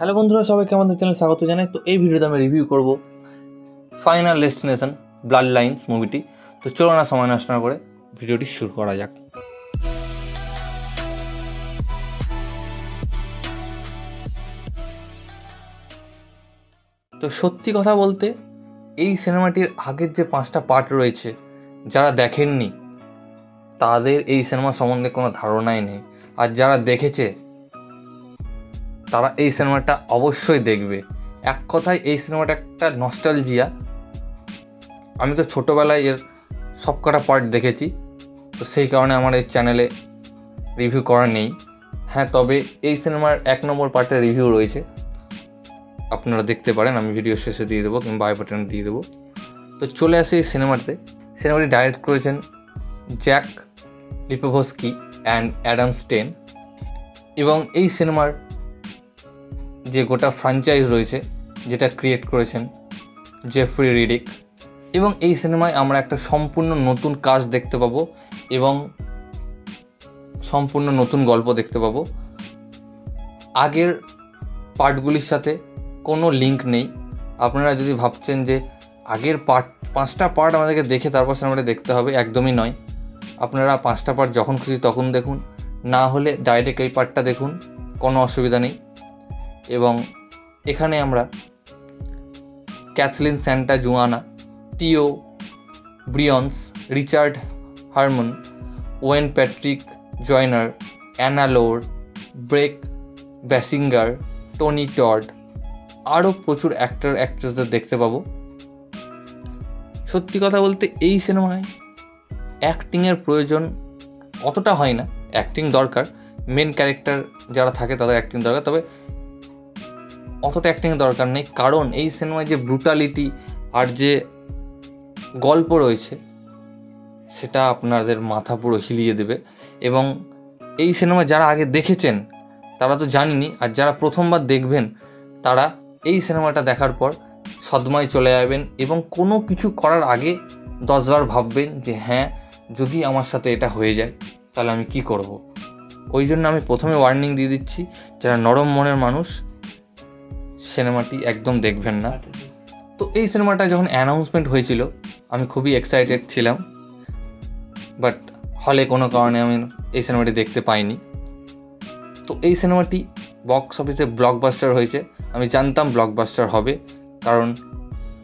Hello বন্ধুরা, সবাইকে আমাদের চ্যানেলে স্বাগত জানাই। তো এই ভিডিওতে আমি রিভিউ করব ফাইনাল ডেস্টিনেশন ব্লাড লাইন্স মুভিটি। তো চলো না সময় নষ্ট না করে ভিডিওটি শুরু করা যাক। তো সত্যি কথা বলতে এই সিনেমাটির আগের যে 5টা পার্ট রয়েছে, যারা দেখেননি তাদের এই সিনেমা সম্বন্ধে কোনো ধারণাই নেই, আর যারা দেখেছে তারা এই সিনেমাটা অবশ্যই দেখবে। এক কথায় এই সিনেমাটা একটা নস্টালজিয়া। আমি তো ছোটোবেলায় এর সব কটা পার্ট দেখেছি, তো সেই কারণে আমার এই চ্যানেলে রিভিউ করা নেই। হ্যাঁ, তবে এই সিনেমার 1 নম্বর পার্টের রিভিউ রয়েছে, আপনারা দেখতে পারেন, আমি ভিডিও শেষে দিয়ে দেবো কিংবা আই বাটনে দিয়ে দেবো। তো চলে আসে এই সিনেমাটি ডাইরেক্ট করেছেন জ্যাক লিপোভস্কি অ্যান্ড অ্যাডাম স্টেন, এবং এই সিনেমার যে গোটা ফ্র্যাঞ্চাইজ রয়েছে যেটা ক্রিয়েট করেছেন জেফ্রি রিডিক। এবং এই সিনেমায় আমরা একটা সম্পূর্ণ নতুন কাস্ট দেখতে পাবো এবং সম্পূর্ণ নতুন গল্প দেখতে পাবো। আগের পার্টগুলির সাথে কোনো লিঙ্ক নেই। আপনারা যদি ভাবছেন যে আগের 5টা পার্ট আমাদেরকে দেখে তারপর সিনেমাটা দেখতে হবে, একদমই নয়। আপনারা 5টা পার্ট যখন খুশি তখন দেখুন, না হলে ডাইরেক্ট এই পার্টটা দেখুন, কোনো অসুবিধা নেই। এবং এখানে আমরা Kathleen Santa Juana, Teo Briones, Richard Harmon, Owen Patrick Joyner, Anna Lore, Brec Bassinger, Tony Todd, আরও প্রচুর অ্যাক্টর অ্যাক্ট্রেসদের দেখতে পাবো। সত্যি কথা বলতে এই সিনেমায় অ্যাক্টিংয়ের প্রয়োজন অতটা হয় না। অ্যাক্টিং দরকার, মেন ক্যারেক্টার যারা থাকে তাদের অ্যাক্টিং দরকার, তবে অতটা অ্যাক্টিং দরকার নেই, কারণ এই সিনেমায় যে ব্রুটালিটি আর যে গল্প রয়েছে সেটা আপনাদের মাথা পুরো হিলিয়ে দেবে। এবং এই সিনেমা যারা আগে দেখেছেন তারা তো জানেনই, আর যারা প্রথমবার দেখবেন তারা এই সিনেমাটা দেখার পর সদমায় চলে যাবেন এবং কোনো কিছু করার আগে 10 বার ভাববেন যে হ্যাঁ, যদি আমার সাথে এটা হয়ে যায় তাহলে আমি কি করব। ওই জন্য আমি প্রথমে ওয়ার্নিং দিয়ে দিচ্ছি, যারা নরম মনের মানুষ সিনেমাটি একদম দেখবেন না। তো এই সিনেমাটা যখন অ্যানাউন্সমেন্ট হয়েছিল আমি খুবই এক্সাইটেড ছিলাম, বাট হলে কোনো কারণে আমি এই সিনেমাটি দেখতে পাইনি। তো এই সিনেমাটি বক্স অফিসে ব্লকবাস্টার হয়েছে। আমি জানতাম ব্লকবাস্টার হবে, কারণ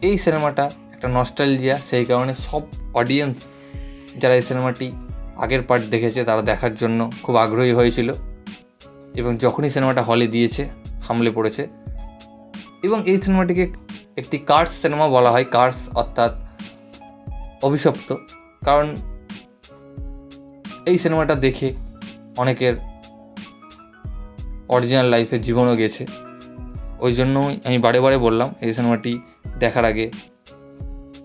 এই সিনেমাটা একটা নস্টালজিয়া, সেই কারণে সব অডিয়েন্স যারা এই সিনেমাটি আগের পার্ট দেখেছে তারা দেখার জন্য খুব আগ্রহী হয়েছিল। এবং যখনই সিনেমাটা হলে দিয়েছে হামলে পড়েছে। এবং এই সিনেমাটিকে একটি কার্স সিনেমা বলা হয়, কার্স অর্থাৎ অভিশপ্ত, কারণ এই সিনেমাটা দেখে অনেকের অরিজিনাল লাইফে জীবনও গেছে। ওই জন্যই আমি বারে বারে বললাম এই সিনেমাটি দেখার আগে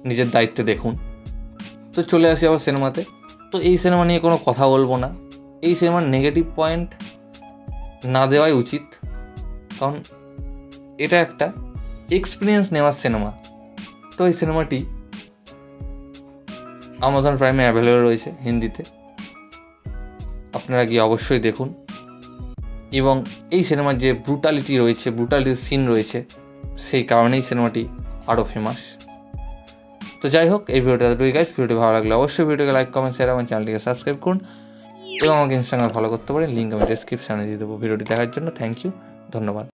নিজের দায়িত্বে দেখুন। তো চলে আসি আবার সিনেমাতে। তো এই সিনেমা নিয়ে কোনো কথা বলবো না, এই সিনেমার নেগেটিভ পয়েন্ট না দেওয়াই উচিত, কারণ এটা একটা এক্সপিরিয়েন্স নেওয়ার সিনেমা। তো এই সিনেমাটি আমাজন প্রাইমে অ্যাভেলেবল রয়েছে হিন্দিতে, আপনারা গিয়ে অবশ্যই দেখুন। এবং এই সিনেমার যে ব্রুটালিটির সিন রয়েছে, সেই কারণেই সিনেমাটি আরও ফেমাস। তো যাই হোক, এই ভিডিওটা গাইস, ভিডিওটি ভালো লাগলে অবশ্যই ভিডিওকে লাইক, কমেন্ট, শেয়ার, আমার চ্যানেলটিকে সাবস্ক্রাইব করুন এবং আমাকে ইনস্টাগ্রামে ফলো করতে পারেন, লিঙ্ক আমি ডেসক্রিপশানে দিয়ে দেবো। ভিডিওটি দেখার জন্য থ্যাংক ইউ, ধন্যবাদ।